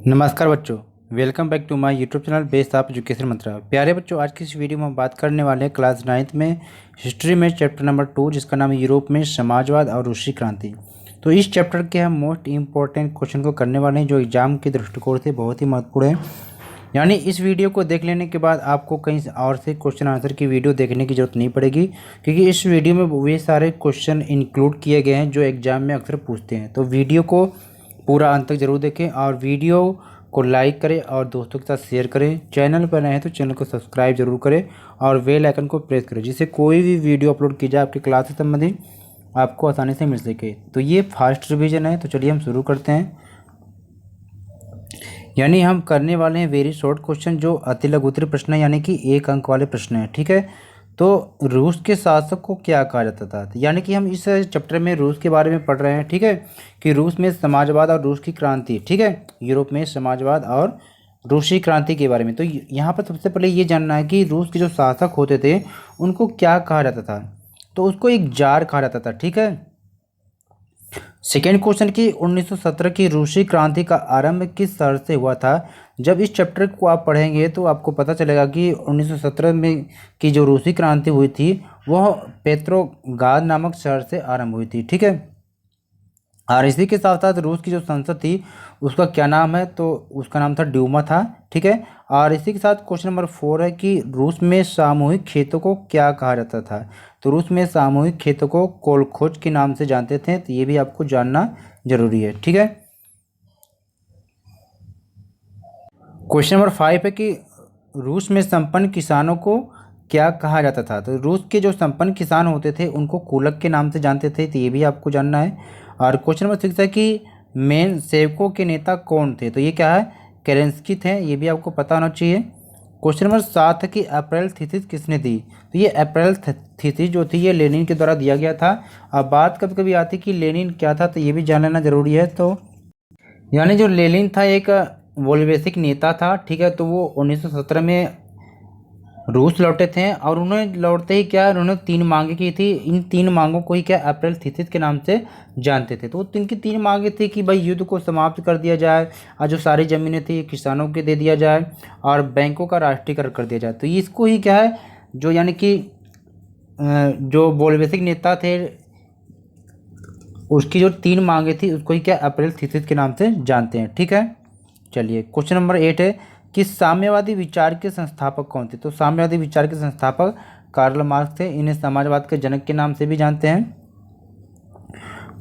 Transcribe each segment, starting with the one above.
नमस्कार बच्चों, welcome back to my YouTube channel based of education Mantra. प्यारे बच्चों, आज की इस वीडियो में हम बात करने वाले हैं क्लास 9th में हिस्ट्री में चैप्टर नंबर 2, जिसका नाम है यूरोप में समाजवाद और रूसी क्रांति। तो इस चैप्टर के हम मोस्ट इंपॉर्टेंट क्वेश्चन को करने वाले हैं, जो एग्जाम के दृष्टिकोण से बहुत ही महत्वपूर्ण है। यानी इस वीडियो को देख लेने के बाद आपको कहीं और से क्वेश्चन आंसर की वीडियो देखने की जरूरत नहीं पड़ेगी, क्योंकि इस वीडियो में वे सारे क्वेश्चन इंक्लूड किए गए हैं जो एग्जाम में अक्सर पूछते हैं। तो वीडियो को पूरा अंत तक जरूर देखें और वीडियो को लाइक करें और दोस्तों के साथ शेयर करें। चैनल पर नए हैं तो चैनल को सब्सक्राइब जरूर करें और बेल आइकन को प्रेस करें, जिससे कोई भी वीडियो अपलोड की जाए आपकी क्लास से संबंधित आपको आसानी से मिल सके। तो ये फास्ट रिवीजन है, तो चलिए हम शुरू करते हैं। यानी हम करने वाले हैं वेरी शॉर्ट क्वेश्चन, जो अति लघु उत्तरीय प्रश्न है, यानी कि 1 अंक वाले प्रश्न है। ठीक है, तो रूस के शासक को क्या कहा जाता था? यानी कि हम इस चैप्टर में रूस के बारे में पढ़ रहे हैं। ठीक है, कि रूस में समाजवाद और रूस की क्रांति। ठीक है, यूरोप में समाजवाद और रूसी क्रांति के बारे में। तो यहाँ पर सबसे पहले ये जानना है कि रूस के जो शासक होते थे उनको क्या कहा जाता था। तो उसको एक जार कहा जाता था। ठीक है, सेकेंड क्वेश्चन की 1917 की रूसी क्रांति का आरंभ किस शहर से हुआ था? जब इस चैप्टर को आप पढ़ेंगे तो आपको पता चलेगा कि 1917 में की जो रूसी क्रांति हुई थी वह पेट्रोग्राद नामक शहर से आरंभ हुई थी। ठीक है, और इसी के साथ साथ रूस की जो संसद थी उसका क्या नाम है? तो उसका नाम था ड्यूमा था। ठीक है, और इसी के साथ क्वेश्चन नंबर 4 है कि रूस में सामूहिक खेतों को क्या कहा जाता था? तो रूस में सामूहिक खेतों को कोलखोज के नाम से जानते थे। तो ये भी आपको जानना जरूरी है। ठीक है, क्वेश्चन नंबर 5 है कि रूस में संपन्न किसानों को क्या कहा जाता था? तो रूस के जो संपन्न किसान होते थे उनको कुलक के नाम से जानते थे। तो ये भी आपको जानना है। और क्वेश्चन नंबर 6 है कि मेन सेवकों के नेता कौन थे? तो ये क्या है? केरेंस्की थे। ये भी आपको पता होना चाहिए। क्वेश्चन नंबर 7 है कि अप्रैल थीसिस किसने दी? तो ये अप्रैल थीसिस जो थी ये लेनिन के द्वारा दिया गया था। अब बात कभी कभी आती कि लेनिन क्या था, तो ये भी जान लेना जरूरी है। तो यानी जो लेनिन था एक वोल्वेसिक नेता था। ठीक है, तो वो 1917 में रूस लौटे थे और उन्होंने लौटते ही क्या, उन्होंने 3 मांगे की थी। इन 3 मांगों को ही क्या अप्रैल थीसिस के नाम से जानते थे। तो वो इनकी 3 मांगे थी कि भाई युद्ध को समाप्त कर दिया जाए और जो सारी ज़मीनें थी किसानों के दे दिया जाए और बैंकों का राष्ट्रीयकरण कर दिया जाए। तो इसको ही क्या है, जो यानी कि जो बोल्शेविक नेता थे उसकी जो 3 मांगे थी उसको ही क्या अप्रैल थीसिस के नाम से जानते हैं। ठीक है, चलिए क्वेश्चन नंबर 8 है कि साम्यवादी विचार के संस्थापक कौन थे? तो साम्यवादी विचार के संस्थापक कार्ल मार्क्स थे। इन्हें समाजवाद के जनक के नाम से भी जानते हैं।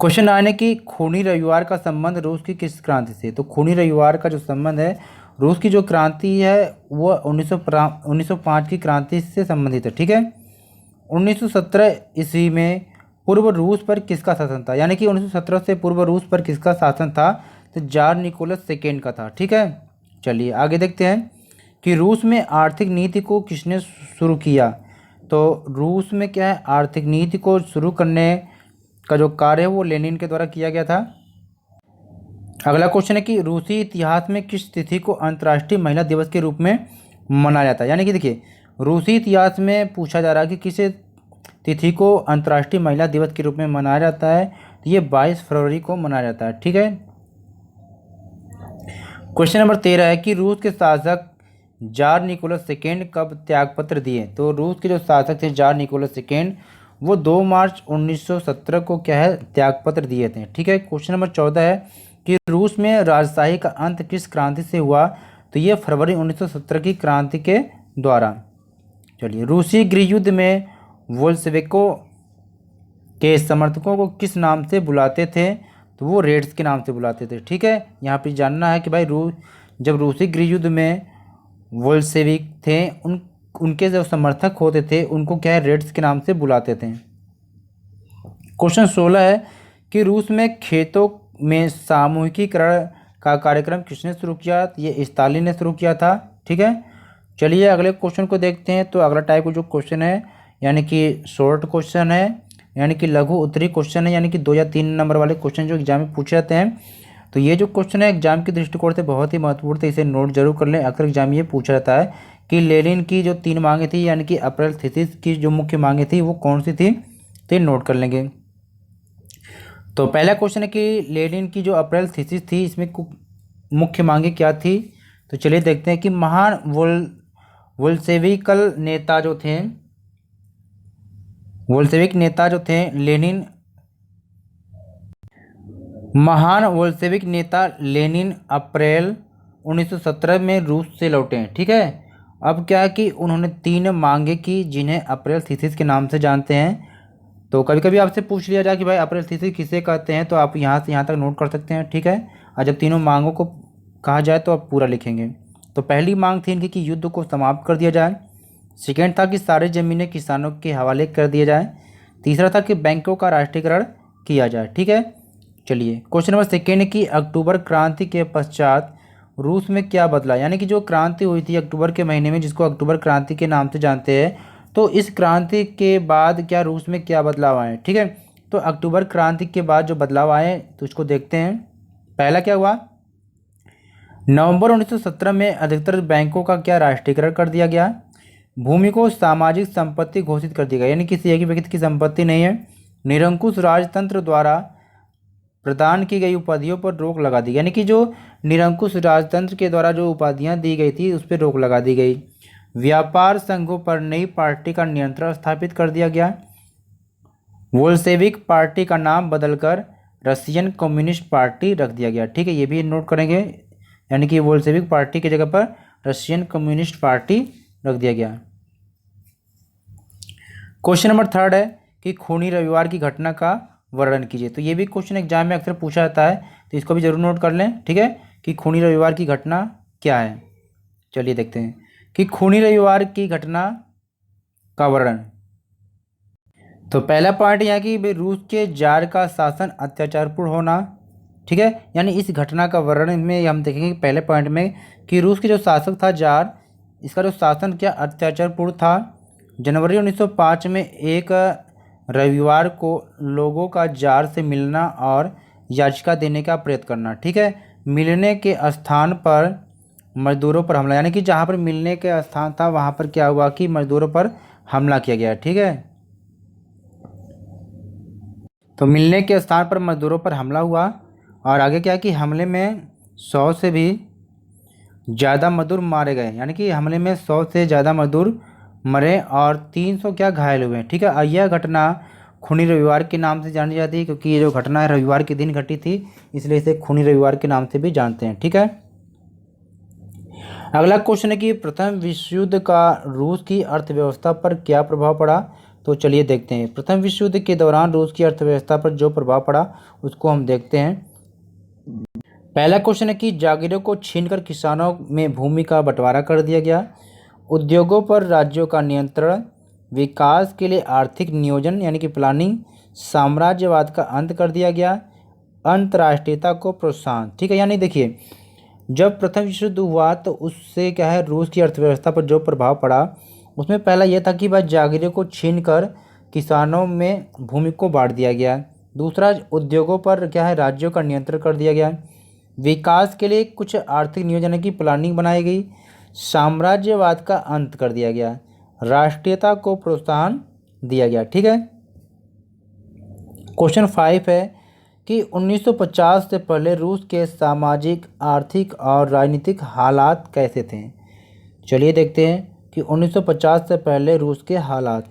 क्वेश्चन 9 है कि खूनी रविवार का संबंध रूस की किस क्रांति से? तो खूनी रविवार का जो संबंध है रूस की जो क्रांति है वो 1905 की क्रांति से संबंधित है। ठीक है, 1917 ईस्वी में पूर्व रूस पर किसका शासन था? यानी कि 1917 से पूर्व रूस पर किसका शासन था? तो जार निकोलस सेकेंड का था। ठीक है, चलिए आगे देखते हैं कि रूस में आर्थिक नीति को किसने शुरू किया? तो रूस में क्या है, आर्थिक नीति को शुरू करने का जो कार्य है वो लेनिन के द्वारा किया गया था। अगला क्वेश्चन है कि रूसी इतिहास में किस तिथि को अंतर्राष्ट्रीय महिला दिवस के रूप में मनाया जाता है? यानी कि देखिए, रूसी इतिहास में पूछा जा रहा है कि किस तिथि को अंतर्राष्ट्रीय महिला दिवस के रूप में मनाया जाता है। तो ये 22 फरवरी को मनाया जाता है। ठीक है, क्वेश्चन नंबर 13 है कि रूस के शासक जार निकोलस सेकेंड कब त्यागपत्र दिए? तो रूस के जो शासक थे जार निकोलस सेकेंड वो 2 मार्च 1917 को क्या है त्यागपत्र दिए थे। ठीक है, क्वेश्चन नंबर 14 है कि रूस में राजशाही का अंत किस क्रांति से हुआ? तो ये फरवरी 1917 की क्रांति के द्वारा। चलिए, रूसी गृह युद्ध में वोल्शेविकों के समर्थकों को किस नाम से बुलाते थे? तो वो रेड्स के नाम से बुलाते थे। ठीक है, यहाँ पे जानना है कि भाई जब रूसी गृह युद्ध में वोल्शेविक थे उनके जो समर्थक होते थे उनको क्या है रेड्स के नाम से बुलाते थे। क्वेश्चन 16 है कि रूस में खेतों में सामूहिकीकरण का कार्यक्रम किसने शुरू किया? ये स्टालिन ने शुरू किया था। ठीक है, चलिए अगले क्वेश्चन को देखते हैं। तो अगला टाइप का जो क्वेश्चन है यानी कि शॉर्ट क्वेश्चन है, यानी कि लघु उत्तरीय क्वेश्चन है, यानी कि 2 या 3 नंबर वाले क्वेश्चन जो एग्जाम में पूछे जाते हैं। तो ये जो क्वेश्चन है एग्जाम के दृष्टिकोण से बहुत ही महत्वपूर्ण है, इसे नोट जरूर कर लें। अक्सर एग्जाम ये पूछा जाता है कि लेनिन की जो 3 मांगे थी यानी कि अप्रैल थीसिस की जो मुख्य मांगे थी वो कौन सी थी, तो नोट कर लेंगे। तो पहला क्वेश्चन है कि लेनिन की जो अप्रैल थीसिस थी इसमें मुख्य मांगे क्या थी? तो चलिए देखते हैं कि महान वोल्शेविकल नेता जो थे, वोल्शेविक नेता जो थे लेनिन, महान वोल्शेविक नेता लेनिन अप्रैल 1917 में रूस से लौटे हैं। ठीक है, अब क्या है कि उन्होंने 3 मांगे की जिन्हें अप्रैल थीसिस के नाम से जानते हैं। तो कभी कभी आपसे पूछ लिया जाए कि भाई अप्रैल थीसिस किसे कहते हैं, तो आप यहाँ से यहाँ तक नोट कर सकते हैं। ठीक है, और जब तीनों मांगों को कहा जाए तो आप पूरा लिखेंगे। तो पहली मांग थी इनकी कि युद्ध को समाप्त कर दिया जाए। सेकेंड था कि सारी ज़मीनें किसानों के हवाले कर दिया जाए। तीसरा था कि बैंकों का राष्ट्रीयकरण किया जाए। ठीक है, चलिए क्वेश्चन नंबर सेकेंड की अक्टूबर क्रांति के पश्चात रूस में क्या बदला, यानी कि जो क्रांति हुई थी अक्टूबर के महीने में, जिसको अक्टूबर क्रांति के नाम से जानते हैं, तो इस क्रांति के बाद क्या रूस में क्या बदलाव आए। ठीक है, तो अक्टूबर क्रांति के बाद जो बदलाव आए तो उसको देखते हैं। पहला क्या हुआ, नवंबर 1917 में अधिकतर बैंकों का क्या राष्ट्रीयकरण कर दिया गया। भूमि को सामाजिक संपत्ति घोषित कर दिया गया, यानी किसी एक ही व्यक्ति की संपत्ति नहीं है। निरंकुश राजतंत्र द्वारा प्रदान की गई उपाधियों पर रोक लगा दी, यानी कि जो निरंकुश राजतंत्र के द्वारा जो उपाधियां दी गई थी उस पर रोक लगा दी गई। व्यापार संघों पर नई पार्टी का नियंत्रण स्थापित कर दिया गया। वोल्शेविक पार्टी का नाम बदलकर रशियन कम्युनिस्ट पार्टी रख दिया गया। ठीक है, ये भी नोट करेंगे, यानी कि वोल्शेविक पार्टी की जगह पर रशियन कम्युनिस्ट पार्टी रख दिया गया। क्वेश्चन नंबर थर्ड है कि खूनी रविवार की घटना का वर्णन कीजिए। तो ये भी क्वेश्चन एग्जाम में अक्सर पूछा जाता है, तो इसको भी जरूर नोट कर लें। ठीक है, कि खूनी रविवार की घटना क्या है। चलिए देखते हैं कि खूनी रविवार की घटना का वर्णन। तो पहला पॉइंट यहाँ कि भाई रूस के जार का शासन अत्याचारपूर्ण होना। ठीक है, यानी इस घटना का वर्णन में हम देखेंगे पहले पॉइंट में कि रूस के जो शासक था जार, इसका जो शासन क्या अत्याचारपूर्ण था। जनवरी 1905 में एक रविवार को लोगों का जार से मिलना और याचिका देने का प्रयत्न करना। ठीक है, मिलने के स्थान पर मजदूरों पर हमला, यानी कि जहाँ पर मिलने के स्थान था वहाँ पर क्या हुआ कि मजदूरों पर हमला किया गया। ठीक है, तो मिलने के स्थान पर मजदूरों पर हमला हुआ और आगे क्या कि हमले में 100 से भी ज़्यादा मजदूर मारे गए, यानी कि हमले में 100 से ज़्यादा मजदूर मरे और 300 क्या घायल हुए। ठीक है, और यह घटना खूनी रविवार के नाम से जानी जाती है, क्योंकि ये जो घटना है रविवार के दिन घटी थी, इसलिए इसे खूनी रविवार के नाम से भी जानते हैं। ठीक है, अगला क्वेश्चन है कि प्रथम विश्व युद्ध का रूस की अर्थव्यवस्था पर क्या प्रभाव पड़ा। तो चलिए देखते हैं, प्रथम विश्व युद्ध के दौरान रूस की अर्थव्यवस्था पर जो प्रभाव पड़ा उसको हम देखते हैं। पहला क्वेश्चन है कि जागीरों को छीनकर किसानों में भूमि का बंटवारा कर दिया गया। उद्योगों पर राज्यों का नियंत्रण, विकास के लिए आर्थिक नियोजन यानी कि प्लानिंग, साम्राज्यवाद का अंत कर दिया गया, अंतर्राष्ट्रीयता को प्रोत्साहन। ठीक है, यानी देखिए जब प्रथम विश्व युद्ध हुआ तो उससे क्या है रूस की अर्थव्यवस्था पर जो प्रभाव पड़ा उसमें पहला यह था कि भाई जागीरों को छीनकर किसानों में भूमि को बांट दिया गया। दूसरा, उद्योगों पर क्या है राज्यों का नियंत्रण कर दिया गया। विकास के लिए कुछ आर्थिक नियोजन की प्लानिंग बनाई गई। साम्राज्यवाद का अंत कर दिया गया। राष्ट्रीयता को प्रोत्साहन दिया गया। ठीक है, क्वेश्चन 5 है कि 1950 से पहले रूस के सामाजिक, आर्थिक और राजनीतिक हालात कैसे थे। चलिए देखते हैं कि 1950 से पहले रूस के हालात।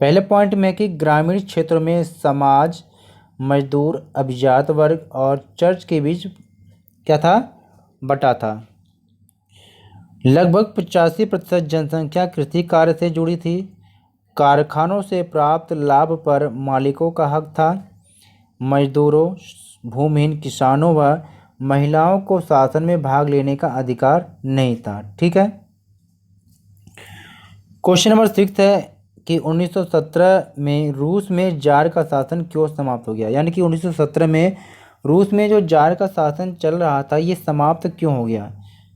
पहले पॉइंट में कि ग्रामीण क्षेत्रों में समाज मजदूर, अभिजात वर्ग और चर्च के बीच क्या था, बटा था। लगभग 85% जनसंख्या कृषि कार्य से जुड़ी थी। कारखानों से प्राप्त लाभ पर मालिकों का हक था। मजदूरों, भूमिहीन किसानों व महिलाओं को शासन में भाग लेने का अधिकार नहीं था। ठीक है, क्वेश्चन नंबर 6 है कि 1917 में रूस में जार का शासन क्यों समाप्त हो गया, यानी कि 1917 में रूस में जो जार का शासन चल रहा था ये समाप्त क्यों हो गया।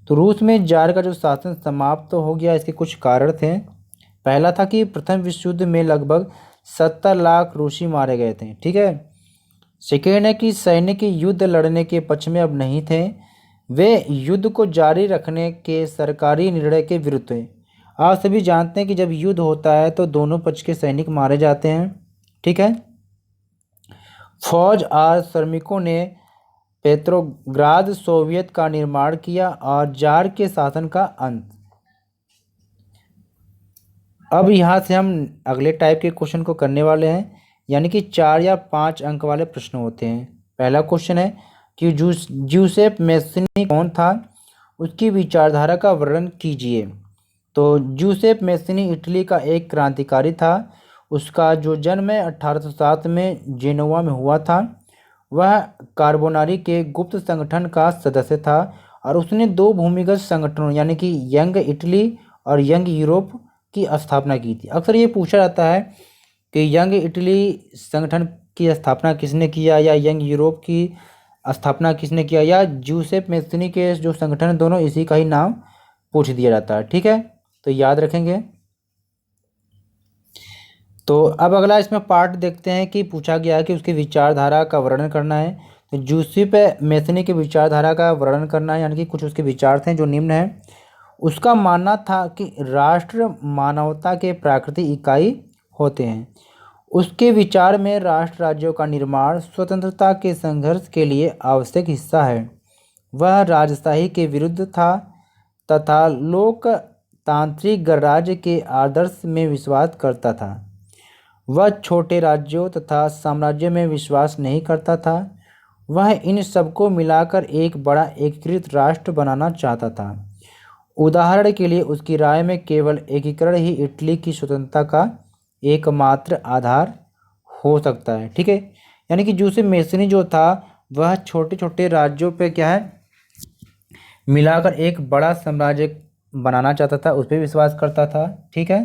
तो रूस में जार का जो शासन समाप्त हो गया इसके कुछ कारण थे। पहला था कि प्रथम विश्व युद्ध में लगभग 70 लाख रूसी मारे गए थे। ठीक है, सेकेंड है कि सैनिक युद्ध लड़ने के पक्ष में अब नहीं थे, वे युद्ध को जारी रखने के सरकारी निर्णय के विरुद्ध थे। आप सभी जानते हैं कि जब युद्ध होता है तो दोनों पक्ष के सैनिक मारे जाते हैं। ठीक है, फौज और श्रमिकों ने पेट्रोग्राद सोवियत का निर्माण किया और जार के शासन का अंत। अब यहाँ से हम अगले टाइप के क्वेश्चन को करने वाले हैं, यानी कि 4 या 5 अंक वाले प्रश्न होते हैं। पहला क्वेश्चन है कि ज्यूसेप मेस्सिनी कौन था, उसकी विचारधारा का वर्णन कीजिए। तो ज्यूसेप मेस्सिनी इटली का एक क्रांतिकारी था। उसका जो जन्म 1807 में जेनोवा में हुआ था। वह कार्बोनारी के गुप्त संगठन का सदस्य था और उसने 2 भूमिगत संगठनों यानी कि यंग इटली और यंग यूरोप की स्थापना की थी। अक्सर ये पूछा जाता है कि यंग इटली संगठन की स्थापना किसने किया, या यंग यूरोप की स्थापना किसने किया, या ज्यूसेप मेस्सिनी के जो संगठन, दोनों इसी का ही नाम पूछ दिया जाता है। ठीक है, तो याद रखेंगे। तो अब अगला इसमें पार्ट देखते हैं कि पूछा गया है कि उसकी विचारधारा का वर्णन करना है। तो ज्यूसेप मेस्सिनी की विचारधारा का वर्णन करना है, यानी कि कुछ उसके विचार थे जो निम्न हैं। उसका मानना था कि राष्ट्र मानवता के प्राकृतिक इकाई होते हैं। उसके विचार में राष्ट्र राज्यों का निर्माण स्वतंत्रता के संघर्ष के लिए आवश्यक हिस्सा है। वह राजशाही के विरुद्ध था तथा लोकतांत्रिक गणराज्य के आदर्श में विश्वास करता था। वह छोटे राज्यों तथा साम्राज्य में विश्वास नहीं करता था। वह इन सबको मिलाकर एक बड़ा एकीकृत राष्ट्र बनाना चाहता था। उदाहरण के लिए उसकी राय में केवल एकीकरण ही इटली की स्वतंत्रता का एकमात्र आधार हो सकता है। ठीक है, यानी कि ज्यूसेप मेस्सिनी जो था वह छोटे छोटे राज्यों पे क्या है मिलाकर एक बड़ा साम्राज्य बनाना चाहता था, उस पर विश्वास करता था। ठीक है,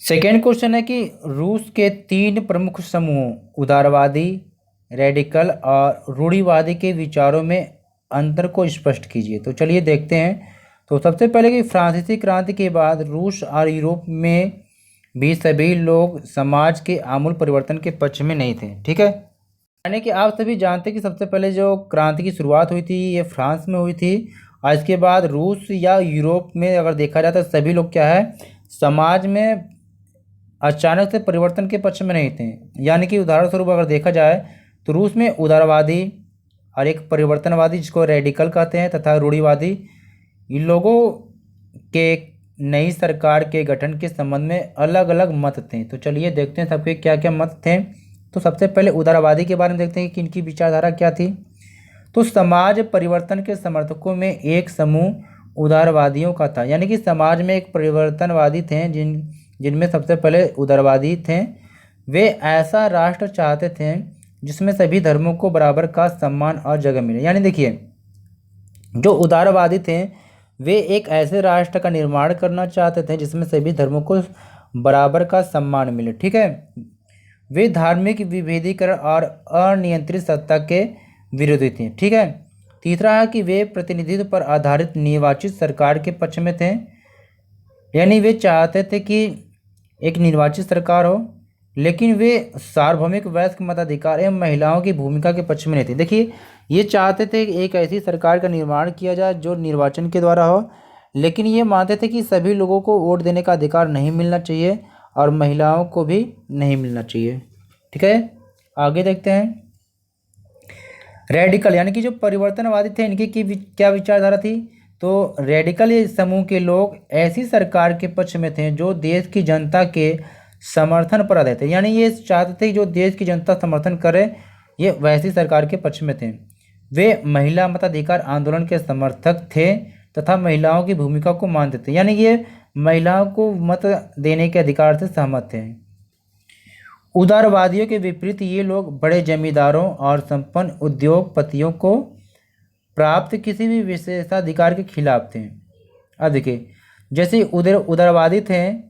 सेकेंड क्वेश्चन है कि रूस के 3 प्रमुख समूहों उदारवादी, रेडिकल और रूढ़िवादी के विचारों में अंतर को स्पष्ट कीजिए। तो चलिए देखते हैं। तो सबसे पहले कि फ्रांसीसी क्रांति के बाद रूस और यूरोप में भी सभी लोग समाज के आमूल परिवर्तन के पक्ष में नहीं थे। ठीक है, यानी कि आप सभी जानते हैं कि सबसे पहले जो क्रांति की शुरुआत हुई थी ये फ्रांस में हुई थी, और इसके बाद रूस या यूरोप में अगर देखा जाए तो सभी लोग क्या है समाज में अचानक से परिवर्तन के पक्ष में नहीं थे। यानी कि उदाहरण स्वरूप अगर देखा जाए तो रूस में उदारवादी और एक परिवर्तनवादी जिसको रेडिकल कहते हैं तथा रूढ़िवादी, इन लोगों के नई सरकार के गठन के संबंध में अलग अलग मत थे। तो चलिए देखते हैं सबके क्या क्या मत थे। तो सबसे पहले उदारवादी के बारे में देखते हैं कि इनकी विचारधारा क्या थी। तो समाज परिवर्तन के समर्थकों में एक समूह उदारवादियों का था, यानी कि समाज में एक परिवर्तनवादी थे जिनमें सबसे पहले उदारवादी थे। वे ऐसा राष्ट्र चाहते थे जिसमें सभी धर्मों को बराबर का सम्मान और जगह मिले। यानी देखिए, जो उदारवादी थे वे एक ऐसे राष्ट्र का निर्माण करना चाहते थे जिसमें सभी धर्मों को बराबर का सम्मान मिले। ठीक है, वे धार्मिक विभेदीकरण और अनियंत्रित सत्ता के विरोधी थे। ठीक है, तीसरा है कि वे प्रतिनिधित्व पर आधारित निर्वाचित सरकार के पक्ष में थे, यानी वे चाहते थे कि एक निर्वाचित सरकार हो, लेकिन वे सार्वभौमिक वयस्क मताधिकार एवं महिलाओं की भूमिका के पक्ष में नहीं थे। देखिए, ये चाहते थे कि एक ऐसी सरकार का निर्माण किया जाए जो निर्वाचन के द्वारा हो, लेकिन ये मानते थे कि सभी लोगों को वोट देने का अधिकार नहीं मिलना चाहिए और महिलाओं को भी नहीं मिलना चाहिए। ठीक है, आगे देखते हैं। रेडिकल यानी कि जो परिवर्तनवादी थे इनकी क्या विचारधारा थी। तो रेडिकल समूह के लोग ऐसी सरकार के पक्ष में थे जो देश की जनता के समर्थन पर आधारित थे, यानी ये चाहते थे कि जो देश की जनता समर्थन करे ये वैसी सरकार के पक्ष में थे। वे महिला मताधिकार आंदोलन के समर्थक थे तथा महिलाओं की भूमिका को मानते थे, यानी ये महिलाओं को मत देने के अधिकार से सहमत थे। उदारवादियों के विपरीत ये लोग बड़े जमींदारों और संपन्न उद्योगपतियों को प्राप्त किसी भी विशेषाधिकार के खिलाफ थे। अब देखिए, जैसे उदारवादी थे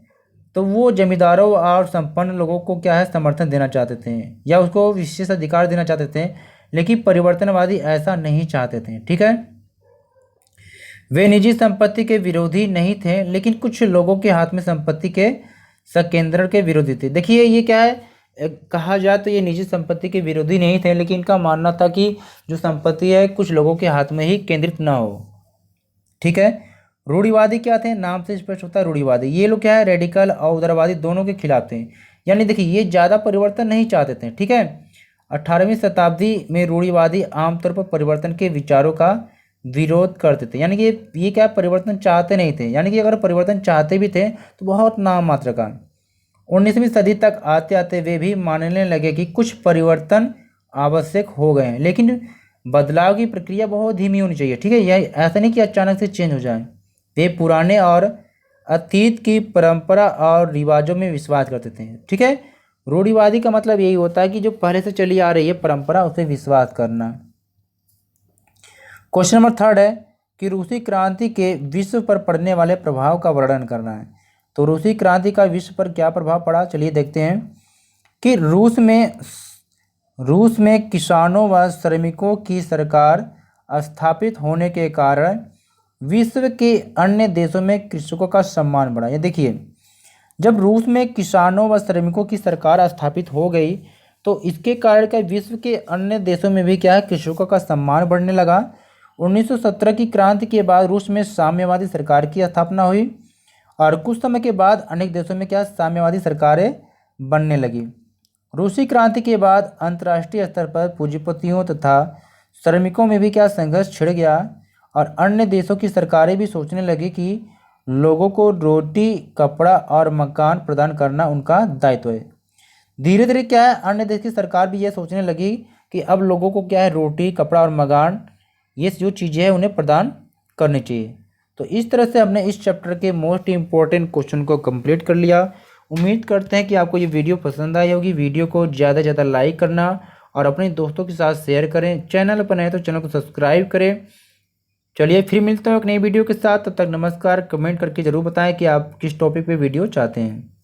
तो वो जमींदारों और संपन्न लोगों को क्या है समर्थन देना चाहते थे या उसको विशेष अधिकार देना चाहते थे, लेकिन परिवर्तनवादी ऐसा नहीं चाहते थे। ठीक है, वे निजी संपत्ति के विरोधी नहीं थे, लेकिन कुछ लोगों के हाथ में संपत्ति के संकेंद्रण के विरोधी थे। देखिए, ये क्या है कहा जाए तो ये निजी संपत्ति के विरोधी नहीं थे, लेकिन इनका मानना था कि जो संपत्ति है कुछ लोगों के हाथ में ही केंद्रित ना हो। ठीक है, रूढ़िवादी क्या थे, नाम से स्पष्ट होता है रूढ़िवादी। ये लोग क्या है रेडिकल और उदारवादी दोनों के खिलाफ थे, यानी देखिए ये ज़्यादा परिवर्तन नहीं चाहते थे। ठीक है, 18वीं शताब्दी में रूढ़िवादी आमतौर पर परिवर्तन के विचारों का विरोध करते थे, यानी कि ये क्या परिवर्तन चाहते नहीं थे, यानी कि अगर परिवर्तन चाहते भी थे तो बहुत नाम मात्र का। 19वीं सदी तक आते आते वे भी मानने लगे कि कुछ परिवर्तन आवश्यक हो गए हैं, लेकिन बदलाव की प्रक्रिया बहुत धीमी होनी चाहिए। ठीक है, यह ऐसा नहीं कि अचानक से चेंज हो जाए। वे पुराने और अतीत की परंपरा और रिवाजों में विश्वास करते थे। ठीक है, रूढ़िवादी का मतलब यही होता है कि जो पहले से चली आ रही है परंपरा उसे विश्वास करना। क्वेश्चन नंबर 3 है कि रूसी क्रांति के विश्व पर पड़ने वाले प्रभाव का वर्णन करना है। तो रूसी क्रांति का विश्व पर क्या प्रभाव पड़ा, चलिए देखते हैं कि रूस में किसानों व श्रमिकों की सरकार स्थापित होने के कारण विश्व के अन्य देशों में कृषकों का सम्मान बढ़ा। ये देखिए, जब रूस में किसानों व श्रमिकों की सरकार स्थापित हो गई तो इसके कारण क्या विश्व के अन्य देशों में भी क्या है कृषकों का सम्मान बढ़ने लगा। 1917 की क्रांति के बाद रूस में साम्यवादी सरकार की स्थापना हुई और कुछ समय के बाद अनेक देशों में क्या साम्यवादी सरकारें बनने लगी। रूसी क्रांति के बाद अंतर्राष्ट्रीय स्तर पर पूंजीपतियों तथा श्रमिकों में भी क्या संघर्ष छिड़ गया और अन्य देशों की सरकारें भी सोचने लगी कि लोगों को रोटी, कपड़ा और मकान प्रदान करना उनका दायित्व है। धीरे धीरे क्या है अन्य देश की सरकार भी यह सोचने लगी कि अब लोगों को क्या है रोटी, कपड़ा और मकान, ये जो चीज़ें हैं उन्हें प्रदान करनी चाहिए। तो इस तरह से हमने इस चैप्टर के मोस्ट इंपॉर्टेंट क्वेश्चन को कंप्लीट कर लिया। उम्मीद करते हैं कि आपको ये वीडियो पसंद आई होगी। वीडियो को ज़्यादा से ज़्यादा लाइक करना और अपने दोस्तों के साथ शेयर करें। चैनल पर नए तो चैनल को सब्सक्राइब करें। चलिए फिर मिलते हैं एक नई वीडियो के साथ, तब तक नमस्कार। कमेंट करके ज़रूर बताएं कि आप किस टॉपिक पे वीडियो चाहते हैं।